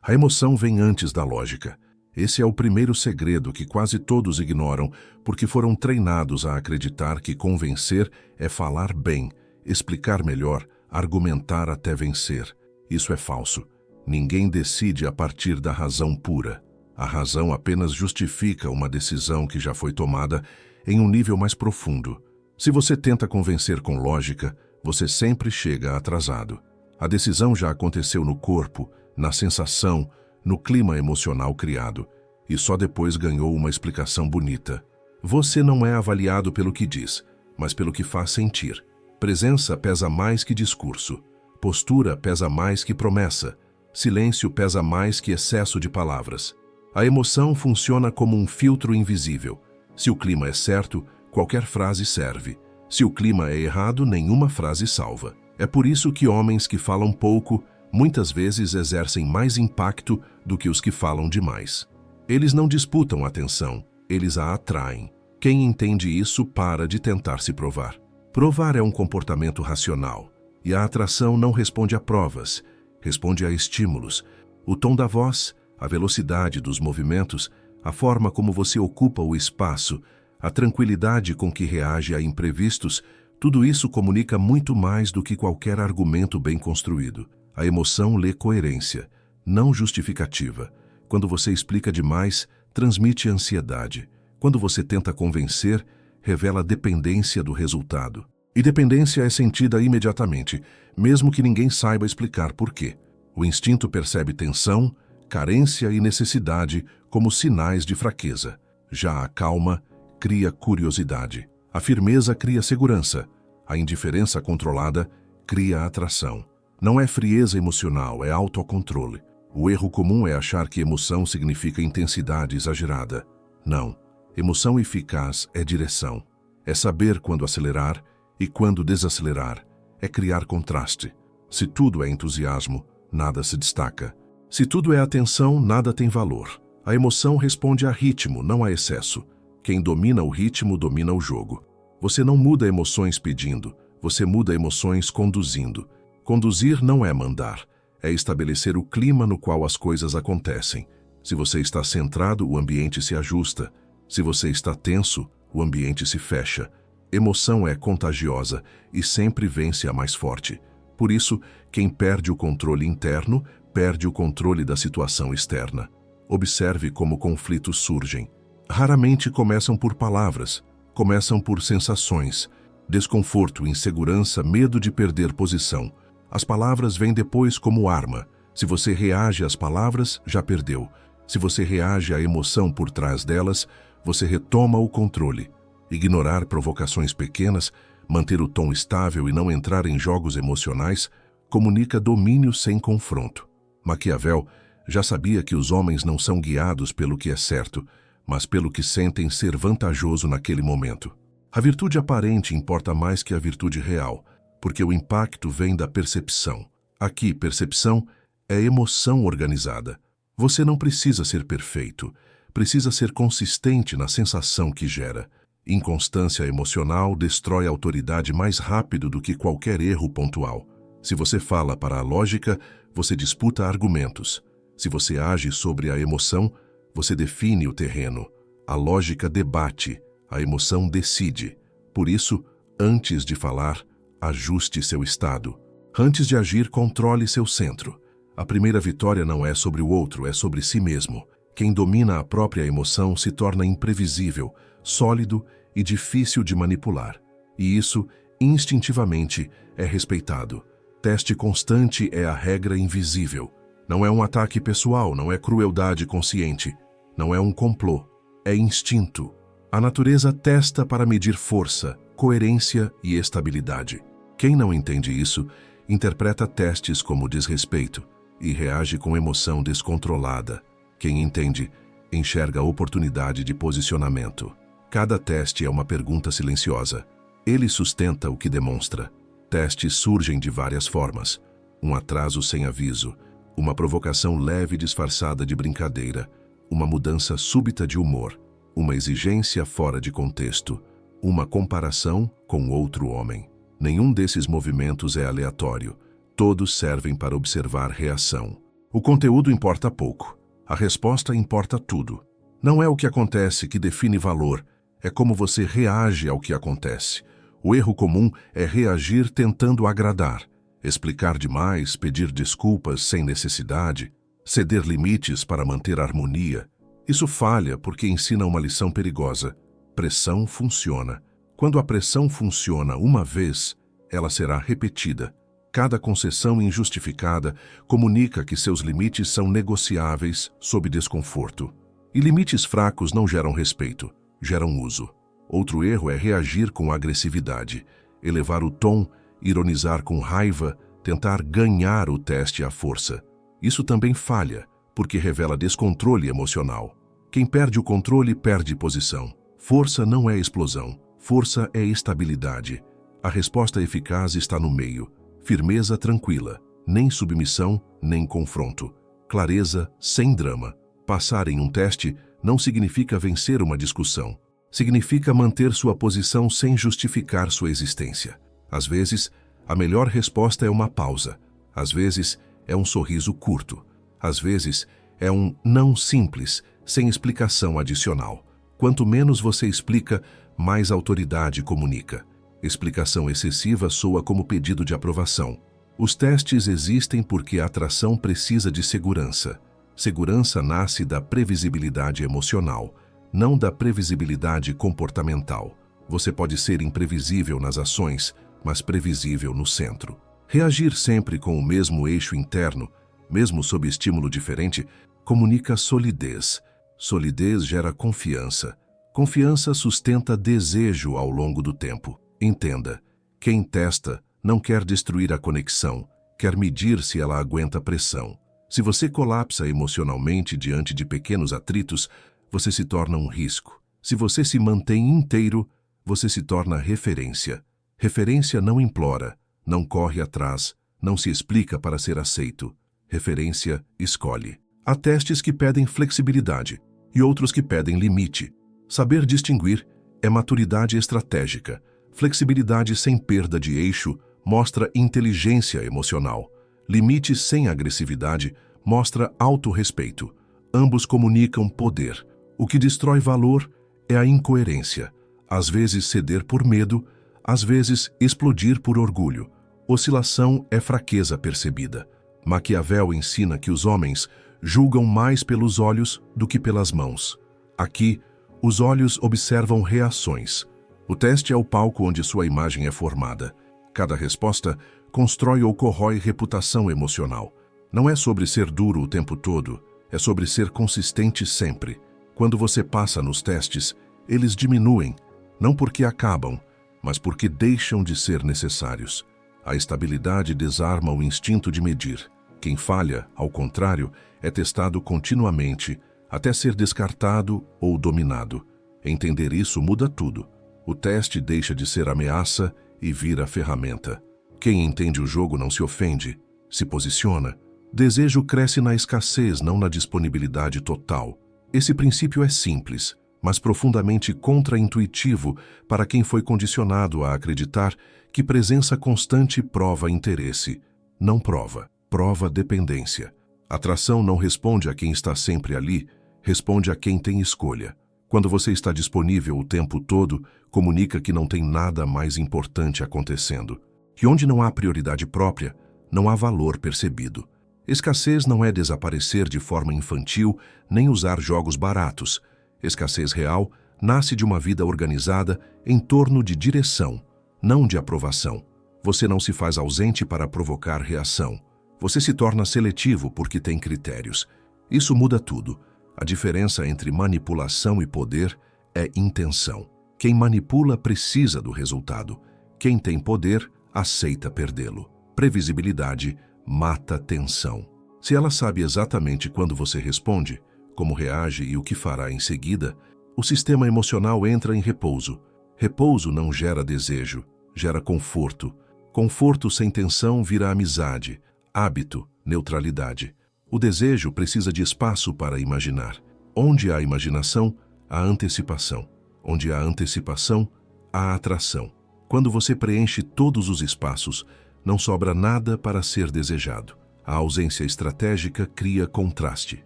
A emoção vem antes da lógica. Esse é o primeiro segredo que quase todos ignoram porque foram treinados a acreditar que convencer é falar bem, explicar melhor, argumentar até vencer. Isso é falso. Ninguém decide a partir da razão pura. A razão apenas justifica uma decisão que já foi tomada em um nível mais profundo. Se você tenta convencer com lógica, você sempre chega atrasado. A decisão já aconteceu no corpo, na sensação, no clima emocional criado, e só depois ganhou uma explicação bonita. Você não é avaliado pelo que diz, mas pelo que faz sentir. Presença pesa mais que discurso. Postura pesa mais que promessa. Silêncio pesa mais que excesso de palavras. A emoção funciona como um filtro invisível. Se o clima é certo, qualquer frase serve. Se o clima é errado, nenhuma frase salva. É por isso que homens que falam pouco, muitas vezes exercem mais impacto do que os que falam demais. Eles não disputam a atenção, eles a atraem. Quem entende isso para de tentar se provar. Provar é um comportamento racional, e a atração não responde a provas, responde a estímulos. O tom da voz, a velocidade dos movimentos, a forma como você ocupa o espaço, a tranquilidade com que reage a imprevistos, tudo isso comunica muito mais do que qualquer argumento bem construído. A emoção lê coerência, não justificativa. Quando você explica demais, transmite ansiedade. Quando você tenta convencer, revela dependência do resultado. E dependência é sentida imediatamente, mesmo que ninguém saiba explicar por quê. O instinto percebe tensão, carência e necessidade como sinais de fraqueza. Já a calma cria curiosidade. A firmeza cria segurança. A indiferença controlada cria atração. Não é frieza emocional, é autocontrole. O erro comum é achar que emoção significa intensidade exagerada. Não. Emoção eficaz é direção. É saber quando acelerar e quando desacelerar. É criar contraste. Se tudo é entusiasmo, nada se destaca. Se tudo é atenção, nada tem valor. A emoção responde a ritmo, não a excesso. Quem domina o ritmo, domina o jogo. Você não muda emoções pedindo, você muda emoções conduzindo. Conduzir não é mandar, é estabelecer o clima no qual as coisas acontecem. Se você está centrado, o ambiente se ajusta. Se você está tenso, o ambiente se fecha. Emoção é contagiosa e sempre vence a mais forte. Por isso, quem perde o controle interno, perde o controle da situação externa. Observe como conflitos surgem. Raramente começam por palavras, começam por sensações. Desconforto, insegurança, medo de perder posição. As palavras vêm depois como arma. Se você reage às palavras, já perdeu. Se você reage à emoção por trás delas, você retoma o controle. Ignorar provocações pequenas, manter o tom estável e não entrar em jogos emocionais, comunica domínio sem confronto. Maquiavel já sabia que os homens não são guiados pelo que é certo, mas pelo que sentem ser vantajoso naquele momento. A virtude aparente importa mais que a virtude real, porque o impacto vem da percepção. Aqui, percepção é emoção organizada. Você não precisa ser perfeito, precisa ser consistente na sensação que gera. Inconstância emocional destrói a autoridade mais rápido do que qualquer erro pontual. Se você fala para a lógica, você disputa argumentos. Se você age sobre a emoção, você define o terreno. A lógica debate, a emoção decide. Por isso, antes de falar, ajuste seu estado. Antes de agir, controle seu centro. A primeira vitória não é sobre o outro, é sobre si mesmo. Quem domina a própria emoção se torna imprevisível, sólido e difícil de manipular. E isso, instintivamente, é respeitado. Teste constante é a regra invisível. Não é um ataque pessoal, não é crueldade consciente. Não é um complô, é instinto. A natureza testa para medir força, coerência e estabilidade. Quem não entende isso, interpreta testes como desrespeito e reage com emoção descontrolada. Quem entende, enxerga oportunidade de posicionamento. Cada teste é uma pergunta silenciosa. Ele sustenta o que demonstra. Testes surgem de várias formas. Um atraso sem aviso, uma provocação leve disfarçada de brincadeira, uma mudança súbita de humor, uma exigência fora de contexto, uma comparação com outro homem. Nenhum desses movimentos é aleatório. Todos servem para observar reação. O conteúdo importa pouco. A resposta importa tudo. Não é o que acontece que define valor, é como você reage ao que acontece. O erro comum é reagir tentando agradar, explicar demais, pedir desculpas sem necessidade, ceder limites para manter a harmonia. Isso falha porque ensina uma lição perigosa. Pressão funciona. Quando a pressão funciona uma vez, ela será repetida. Cada concessão injustificada comunica que seus limites são negociáveis sob desconforto. E limites fracos não geram respeito, geram uso. Outro erro é reagir com agressividade, elevar o tom, ironizar com raiva, tentar ganhar o teste à força. Isso também falha, porque revela descontrole emocional. Quem perde o controle perde posição. Força não é explosão, força é estabilidade. A resposta eficaz está no meio. Firmeza tranquila, nem submissão, nem confronto. Clareza sem drama. Passar em um teste não significa vencer uma discussão. Significa manter sua posição sem justificar sua existência. Às vezes, a melhor resposta é uma pausa. Às vezes, é um sorriso curto. Às vezes, é um não simples, sem explicação adicional. Quanto menos você explica, mais autoridade comunica. Explicação excessiva soa como pedido de aprovação. Os testes existem porque a atração precisa de segurança. Segurança nasce da previsibilidade emocional, não da previsibilidade comportamental. Você pode ser imprevisível nas ações, mas previsível no centro. Reagir sempre com o mesmo eixo interno, mesmo sob estímulo diferente, comunica solidez. Solidez gera confiança. Confiança sustenta desejo ao longo do tempo. Entenda, quem testa não quer destruir a conexão, quer medir se ela aguenta pressão. Se você colapsa emocionalmente diante de pequenos atritos, você se torna um risco. Se você se mantém inteiro, você se torna referência. Referência não implora, não corre atrás, não se explica para ser aceito. Referência escolhe. Há testes que pedem flexibilidade e outros que pedem limite. Saber distinguir é maturidade estratégica. Flexibilidade sem perda de eixo mostra inteligência emocional. Limite sem agressividade mostra autorrespeito. Ambos comunicam poder. O que destrói valor é a incoerência. Às vezes ceder por medo, às vezes explodir por orgulho. Oscilação é fraqueza percebida. Maquiavel ensina que os homens julgam mais pelos olhos do que pelas mãos. Aqui, os olhos observam reações. O teste é o palco onde sua imagem é formada. Cada resposta constrói ou corrói reputação emocional. Não é sobre ser duro o tempo todo, é sobre ser consistente sempre. Quando você passa nos testes, eles diminuem, não porque acabam, mas porque deixam de ser necessários. A estabilidade desarma o instinto de medir. Quem falha, ao contrário, é testado continuamente, até ser descartado ou dominado. Entender isso muda tudo. O teste deixa de ser ameaça e vira ferramenta. Quem entende o jogo não se ofende, se posiciona. Desejo cresce na escassez, não na disponibilidade total. Esse princípio é simples, mas profundamente contraintuitivo para quem foi condicionado a acreditar que presença constante prova interesse. Não prova, prova dependência. Atração não responde a quem está sempre ali, responde a quem tem escolha. Quando você está disponível o tempo todo, comunica que não tem nada mais importante acontecendo. Que onde não há prioridade própria, não há valor percebido. Escassez não é desaparecer de forma infantil, nem usar jogos baratos. Escassez real nasce de uma vida organizada em torno de direção, não de aprovação. Você não se faz ausente para provocar reação. Você se torna seletivo porque tem critérios. Isso muda tudo. A diferença entre manipulação e poder é intenção. Quem manipula precisa do resultado. Quem tem poder aceita perdê-lo. Previsibilidade mata tensão. Se ela sabe exatamente quando você responde, como reage e o que fará em seguida, o sistema emocional entra em repouso. Repouso não gera desejo, gera conforto. Conforto sem tensão vira amizade, hábito, neutralidade. O desejo precisa de espaço para imaginar. Onde há imaginação, há antecipação. Onde há antecipação, há atração. Quando você preenche todos os espaços, não sobra nada para ser desejado. A ausência estratégica cria contraste.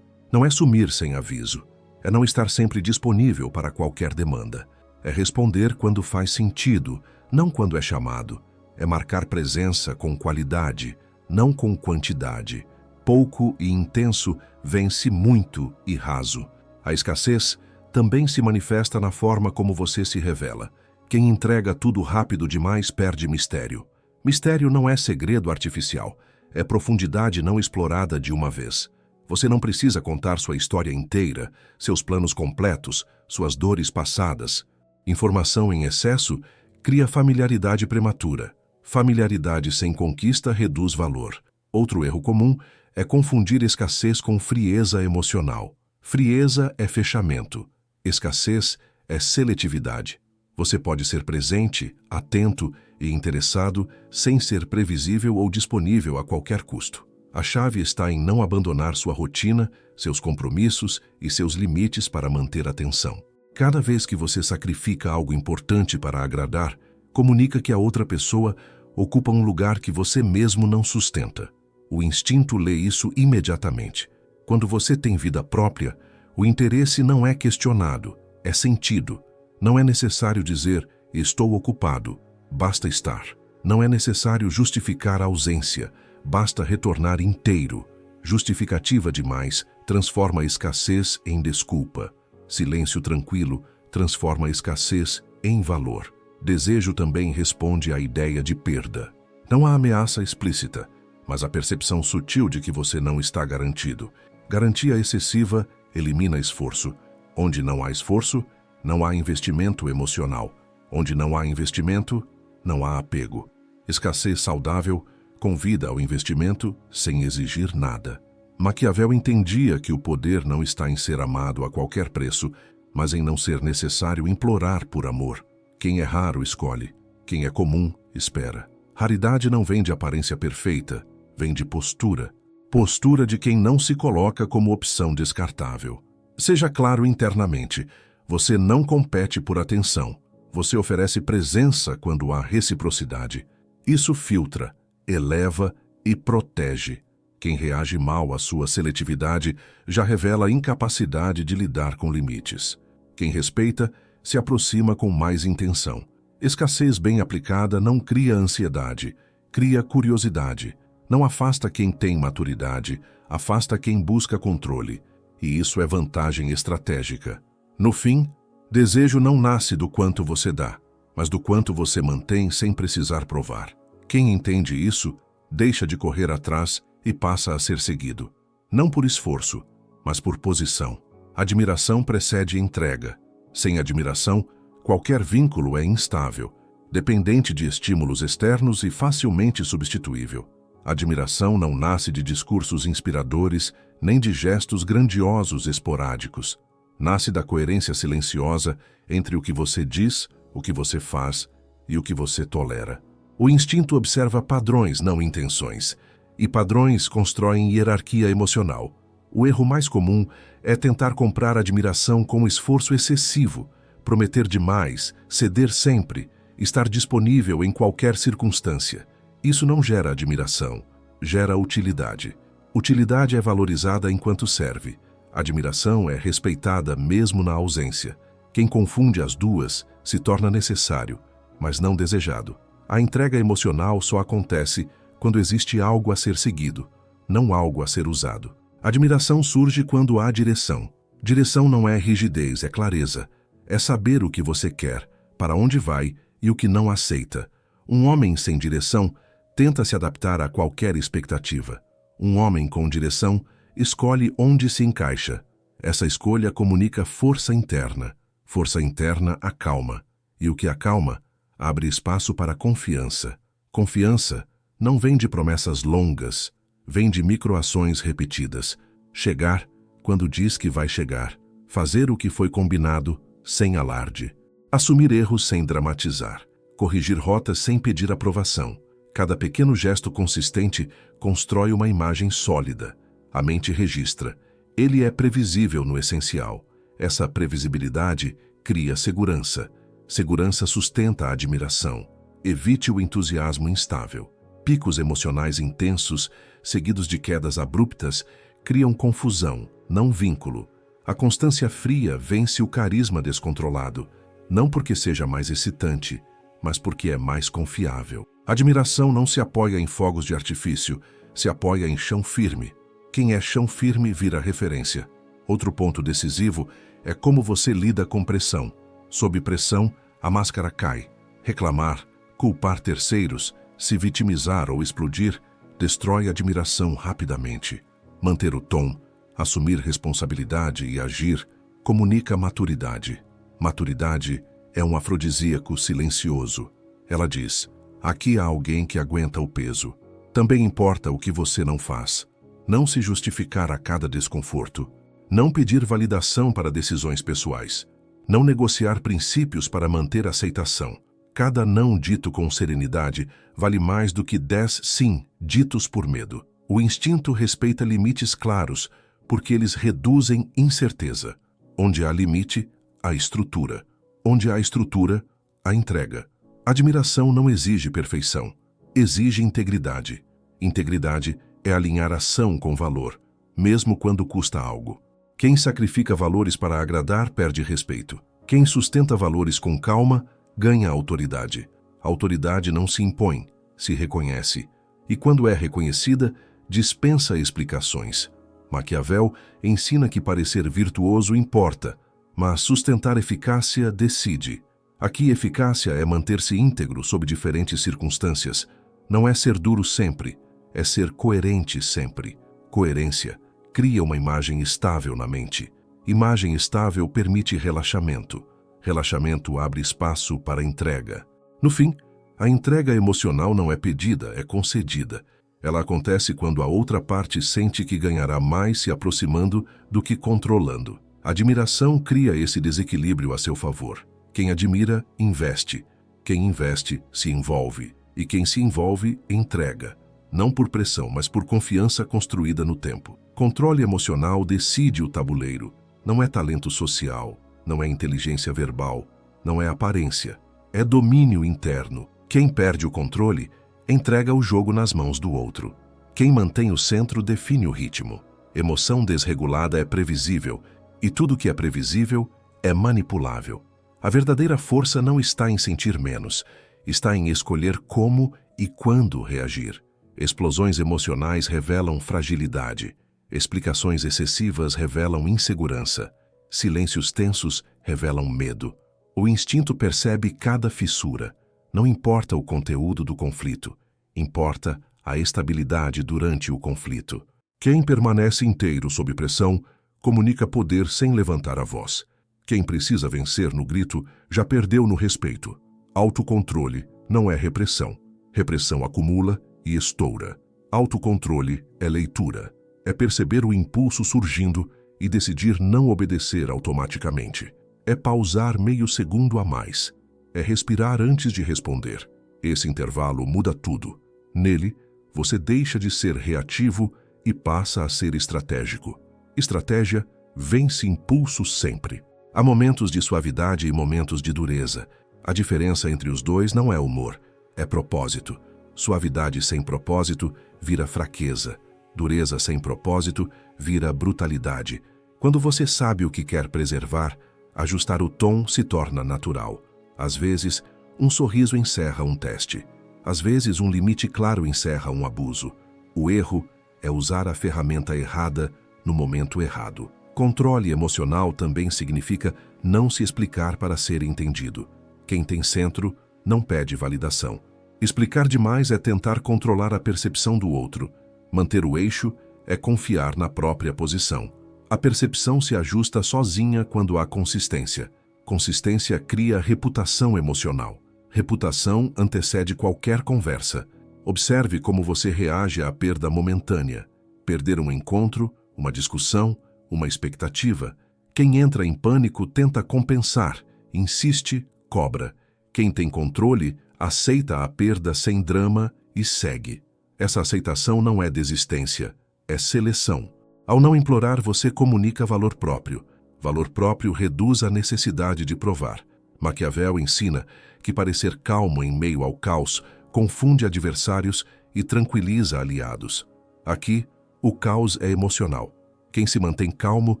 Não é sumir sem aviso. É não estar sempre disponível para qualquer demanda. É responder quando faz sentido, não quando é chamado. É marcar presença com qualidade, não com quantidade. Pouco e intenso vence muito e raso. A escassez também se manifesta na forma como você se revela. Quem entrega tudo rápido demais perde mistério. Mistério não é segredo artificial, é profundidade não explorada de uma vez. Você não precisa contar sua história inteira, seus planos completos, suas dores passadas. Informação em excesso cria familiaridade prematura. Familiaridade sem conquista reduz valor. Outro erro comum é confundir escassez com frieza emocional. Frieza é fechamento. Escassez é seletividade. Você pode ser presente, atento e interessado sem ser previsível ou disponível a qualquer custo. A chave está em não abandonar sua rotina, seus compromissos e seus limites para manter a atenção. Cada vez que você sacrifica algo importante para agradar, comunica que a outra pessoa ocupa um lugar que você mesmo não sustenta. O instinto lê isso imediatamente. Quando você tem vida própria, o interesse não é questionado, é sentido. Não é necessário dizer, estou ocupado, basta estar. Não é necessário justificar a ausência, basta retornar inteiro. Justificativa demais transforma a escassez em desculpa. Silêncio tranquilo transforma a escassez em valor. Desejo também responde à ideia de perda. Não há ameaça explícita, mas a percepção sutil de que você não está garantido. Garantia excessiva elimina esforço. Onde não há esforço, não há investimento emocional. Onde não há investimento, não há apego. Escassez saudável convida ao investimento sem exigir nada. Maquiavel entendia que o poder não está em ser amado a qualquer preço, mas em não ser necessário implorar por amor. Quem é raro escolhe, quem é comum espera. Raridade não vem de aparência perfeita, vem de postura. Postura de quem não se coloca como opção descartável. Seja claro internamente, você não compete por atenção. Você oferece presença quando há reciprocidade. Isso filtra, eleva e protege. Quem reage mal à sua seletividade já revela a incapacidade de lidar com limites. Quem respeita se aproxima com mais intenção. Escassez bem aplicada não cria ansiedade, cria curiosidade. Não afasta quem tem maturidade, afasta quem busca controle. E isso é vantagem estratégica. No fim, desejo não nasce do quanto você dá, mas do quanto você mantém sem precisar provar. Quem entende isso, deixa de correr atrás e passa a ser seguido. Não por esforço, mas por posição. Admiração precede entrega. Sem admiração, qualquer vínculo é instável, dependente de estímulos externos e facilmente substituível. Admiração não nasce de discursos inspiradores, nem de gestos grandiosos esporádicos. Nasce da coerência silenciosa entre o que você diz, o que você faz e o que você tolera. O instinto observa padrões, não intenções, e padrões constroem hierarquia emocional. O erro mais comum é tentar comprar admiração com esforço excessivo, prometer demais, ceder sempre, estar disponível em qualquer circunstância. Isso não gera admiração, gera utilidade. Utilidade é valorizada enquanto serve. Admiração é respeitada mesmo na ausência. Quem confunde as duas se torna necessário, mas não desejado. A entrega emocional só acontece quando existe algo a ser seguido, não algo a ser usado. Admiração surge quando há direção. Direção não é rigidez, é clareza. É saber o que você quer, para onde vai e o que não aceita. Um homem sem direção tenta se adaptar a qualquer expectativa. Um homem com direção escolhe onde se encaixa. Essa escolha comunica força interna. Força interna acalma. E o que acalma abre espaço para confiança. Confiança não vem de promessas longas, vem de microações repetidas. Chegar quando diz que vai chegar. Fazer o que foi combinado sem alarde. Assumir erros sem dramatizar. Corrigir rotas sem pedir aprovação. Cada pequeno gesto consistente constrói uma imagem sólida. A mente registra. Ele é previsível no essencial. Essa previsibilidade cria segurança. Segurança sustenta a admiração. Evite o entusiasmo instável. Picos emocionais intensos seguidos de quedas abruptas, criam confusão, não vínculo. A constância fria vence o carisma descontrolado, não porque seja mais excitante, mas porque é mais confiável. Admiração não se apoia em fogos de artifício, se apoia em chão firme. Quem é chão firme vira referência. Outro ponto decisivo é como você lida com pressão. Sob pressão, a máscara cai. Reclamar, culpar terceiros, se vitimizar ou explodir, destrói a admiração rapidamente. Manter o tom, assumir responsabilidade e agir, comunica maturidade. Maturidade é um afrodisíaco silencioso. Ela diz: aqui há alguém que aguenta o peso. Também importa o que você não faz. Não se justificar a cada desconforto. Não pedir validação para decisões pessoais. Não negociar princípios para manter aceitação. Cada não dito com serenidade vale mais do que 10 sim ditos por medo. O instinto respeita limites claros, porque eles reduzem incerteza. Onde há limite, há estrutura. Onde há estrutura, há entrega. Admiração não exige perfeição, exige integridade. Integridade é alinhar ação com valor, mesmo quando custa algo. Quem sacrifica valores para agradar perde respeito. Quem sustenta valores com calma ganha autoridade. A autoridade não se impõe, se reconhece. E quando é reconhecida, dispensa explicações. Maquiavel ensina que parecer virtuoso importa, mas sustentar eficácia decide. Aqui eficácia é manter-se íntegro sob diferentes circunstâncias. Não é ser duro sempre, é ser coerente sempre. Coerência cria uma imagem estável na mente. Imagem estável permite relaxamento. Relaxamento abre espaço para entrega. No fim, a entrega emocional não é pedida, é concedida. Ela acontece quando a outra parte sente que ganhará mais se aproximando do que controlando. A admiração cria esse desequilíbrio a seu favor. Quem admira, investe. Quem investe, se envolve. E quem se envolve, entrega. Não por pressão, mas por confiança construída no tempo. Controle emocional decide o tabuleiro. Não é talento social, não é inteligência verbal, não é aparência. É domínio interno. Quem perde o controle, entrega o jogo nas mãos do outro. Quem mantém o centro define o ritmo. Emoção desregulada é previsível, e tudo que é previsível é manipulável. A verdadeira força não está em sentir menos, está em escolher como e quando reagir. Explosões emocionais revelam fragilidade. Explicações excessivas revelam insegurança. Silêncios tensos revelam medo. O instinto percebe cada fissura. Não importa o conteúdo do conflito, importa a estabilidade durante o conflito. Quem permanece inteiro sob pressão comunica poder sem levantar a voz. Quem precisa vencer no grito já perdeu no respeito. Autocontrole não é repressão. Repressão acumula e estoura. Autocontrole é leitura. É perceber o impulso surgindo e decidir não obedecer automaticamente. É pausar meio segundo a mais. É respirar antes de responder. Esse intervalo muda tudo. Nele, você deixa de ser reativo e passa a ser estratégico. Estratégia vence impulso sempre. Há momentos de suavidade e momentos de dureza. A diferença entre os dois não é humor, é propósito. Suavidade sem propósito vira fraqueza. Dureza sem propósito vira brutalidade. Quando você sabe o que quer preservar, ajustar o tom se torna natural. Às vezes, um sorriso encerra um teste. Às vezes, um limite claro encerra um abuso. O erro é usar a ferramenta errada no momento errado. Controle emocional também significa não se explicar para ser entendido. Quem tem centro não pede validação. Explicar demais é tentar controlar a percepção do outro. Manter o eixo é confiar na própria posição. A percepção se ajusta sozinha quando há consistência. Consistência cria reputação emocional. Reputação antecede qualquer conversa. Observe como você reage à perda momentânea. Perder um encontro, uma discussão, uma expectativa. Quem entra em pânico tenta compensar, insiste, cobra. Quem tem controle aceita a perda sem drama e segue. Essa aceitação não é desistência, é seleção. Ao não implorar, você comunica valor próprio. Valor próprio reduz a necessidade de provar. Maquiavel ensina que parecer calmo em meio ao caos confunde adversários e tranquiliza aliados. Aqui, o caos é emocional. Quem se mantém calmo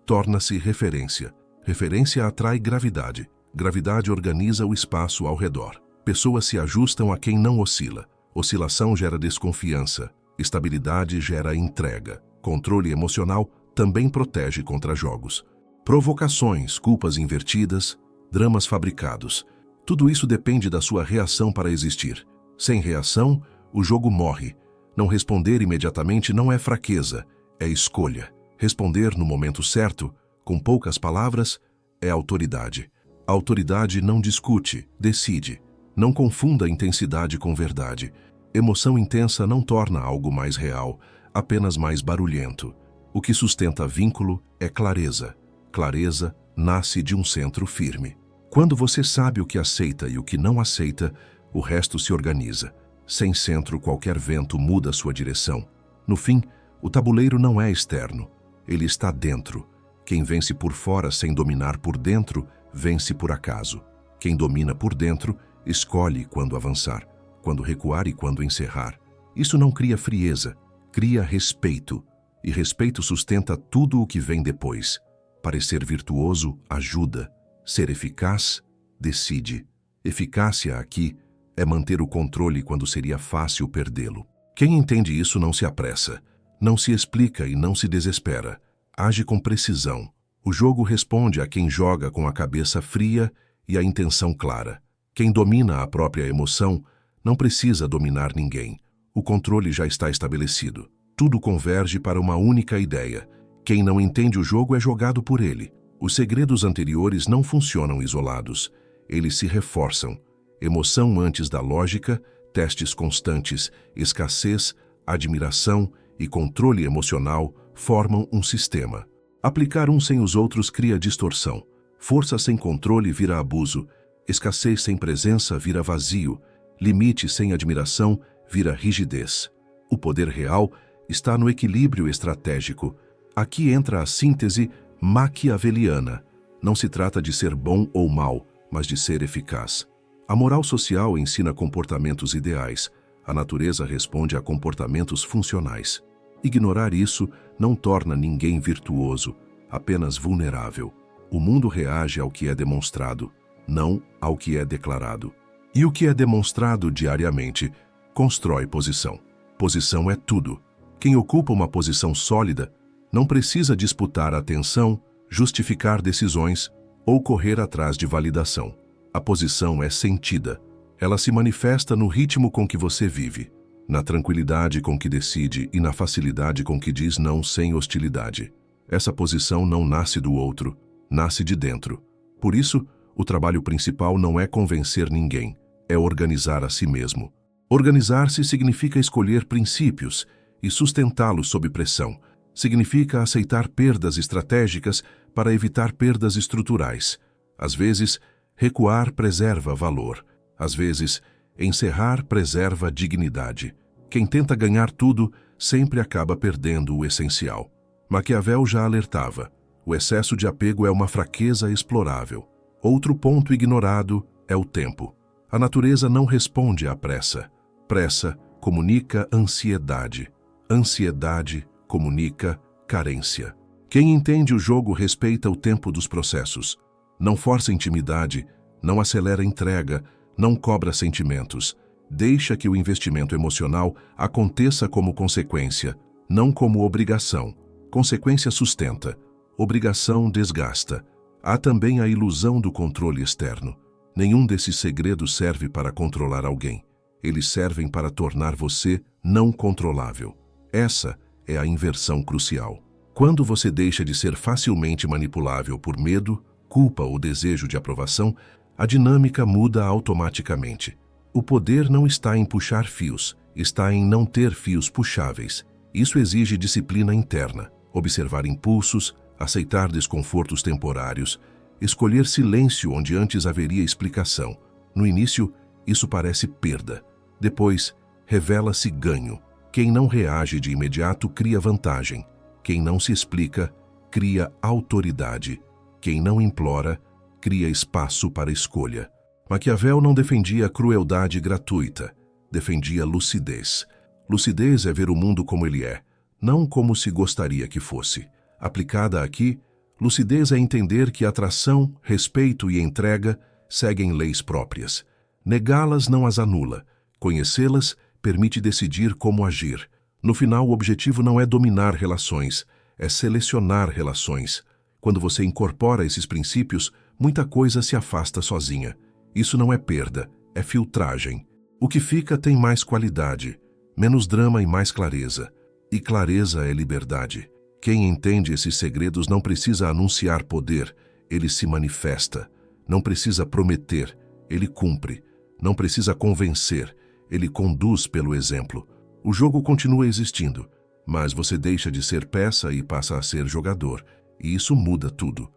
torna-se referência. Referência atrai gravidade. Gravidade organiza o espaço ao redor. Pessoas se ajustam a quem não oscila. Oscilação gera desconfiança. Estabilidade gera entrega. Controle emocional também protege contra jogos. Provocações, culpas invertidas, dramas fabricados. Tudo isso depende da sua reação para existir. Sem reação, o jogo morre. Não responder imediatamente não é fraqueza, é escolha. Responder no momento certo, com poucas palavras, é autoridade. A autoridade não discute, decide. Não confunda intensidade com verdade. Emoção intensa não torna algo mais real, apenas mais barulhento. O que sustenta vínculo é clareza. Clareza nasce de um centro firme. Quando você sabe o que aceita e o que não aceita, o resto se organiza. Sem centro, qualquer vento muda sua direção. No fim, o tabuleiro não é externo. Ele está dentro. Quem vence por fora sem dominar por dentro, vence por acaso. Quem domina por dentro, escolhe quando avançar, quando recuar e quando encerrar. Isso não cria frieza, cria respeito. E respeito sustenta tudo o que vem depois. Parecer virtuoso ajuda. Ser eficaz, decide. Eficácia aqui é manter o controle quando seria fácil perdê-lo. Quem entende isso não se apressa, não se explica e não se desespera. Age com precisão. O jogo responde a quem joga com a cabeça fria e a intenção clara. Quem domina a própria emoção não precisa dominar ninguém. O controle já está estabelecido. Tudo converge para uma única ideia. Quem não entende o jogo é jogado por ele. Os segredos anteriores não funcionam isolados. Eles se reforçam. Emoção antes da lógica, testes constantes, escassez, admiração e controle emocional formam um sistema. Aplicar um sem os outros cria distorção. Força sem controle vira abuso. Escassez sem presença vira vazio. Limite sem admiração vira rigidez. O poder real está no equilíbrio estratégico. Aqui entra a síntese maquiaveliana. Não se trata de ser bom ou mal, mas de ser eficaz. A moral social ensina comportamentos ideais. A natureza responde a comportamentos funcionais. Ignorar isso não torna ninguém virtuoso, apenas vulnerável. O mundo reage ao que é demonstrado, não ao que é declarado. E o que é demonstrado diariamente constrói posição. Posição é tudo. Quem ocupa uma posição sólida não precisa disputar atenção, justificar decisões ou correr atrás de validação. A posição é sentida. Ela se manifesta no ritmo com que você vive, na tranquilidade com que decide e na facilidade com que diz não sem hostilidade. Essa posição não nasce do outro, nasce de dentro. Por isso, o trabalho principal não é convencer ninguém, é organizar a si mesmo. Organizar-se significa escolher princípios e sustentá-los sob pressão. Significa aceitar perdas estratégicas para evitar perdas estruturais. Às vezes, recuar preserva valor. Às vezes, encerrar preserva dignidade. Quem tenta ganhar tudo sempre acaba perdendo o essencial. Maquiavel já alertava: o excesso de apego é uma fraqueza explorável. Outro ponto ignorado é o tempo. A natureza não responde à pressa. Pressa comunica ansiedade. Ansiedade comunica carência. Quem entende o jogo respeita o tempo dos processos. Não força intimidade, não acelera entrega, não cobra sentimentos. Deixa que o investimento emocional aconteça como consequência, não como obrigação. Consequência sustenta, obrigação desgasta. Há também a ilusão do controle externo. Nenhum desses segredos serve para controlar alguém. Eles servem para tornar você não controlável. Essa é a inversão crucial. Quando você deixa de ser facilmente manipulável por medo, culpa ou desejo de aprovação, a dinâmica muda automaticamente. O poder não está em puxar fios, está em não ter fios puxáveis. Isso exige disciplina interna, observar impulsos, aceitar desconfortos temporários, escolher silêncio onde antes haveria explicação. No início, isso parece perda. Depois, revela-se ganho. Quem não reage de imediato cria vantagem. Quem não se explica, cria autoridade. Quem não implora, cria espaço para escolha. Maquiavel não defendia a crueldade gratuita, defendia lucidez. Lucidez é ver o mundo como ele é, não como se gostaria que fosse. Aplicada aqui, lucidez é entender que atração, respeito e entrega seguem leis próprias. Negá-las não as anula. Conhecê-las permite decidir como agir. No final, o objetivo não é dominar relações, é selecionar relações. Quando você incorpora esses princípios, muita coisa se afasta sozinha. Isso não é perda, é filtragem. O que fica tem mais qualidade, menos drama e mais clareza. E clareza é liberdade. Quem entende esses segredos não precisa anunciar poder, ele se manifesta. Não precisa prometer, ele cumpre. Não precisa convencer, ele conduz pelo exemplo. O jogo continua existindo, mas você deixa de ser peça e passa a ser jogador, e isso muda tudo.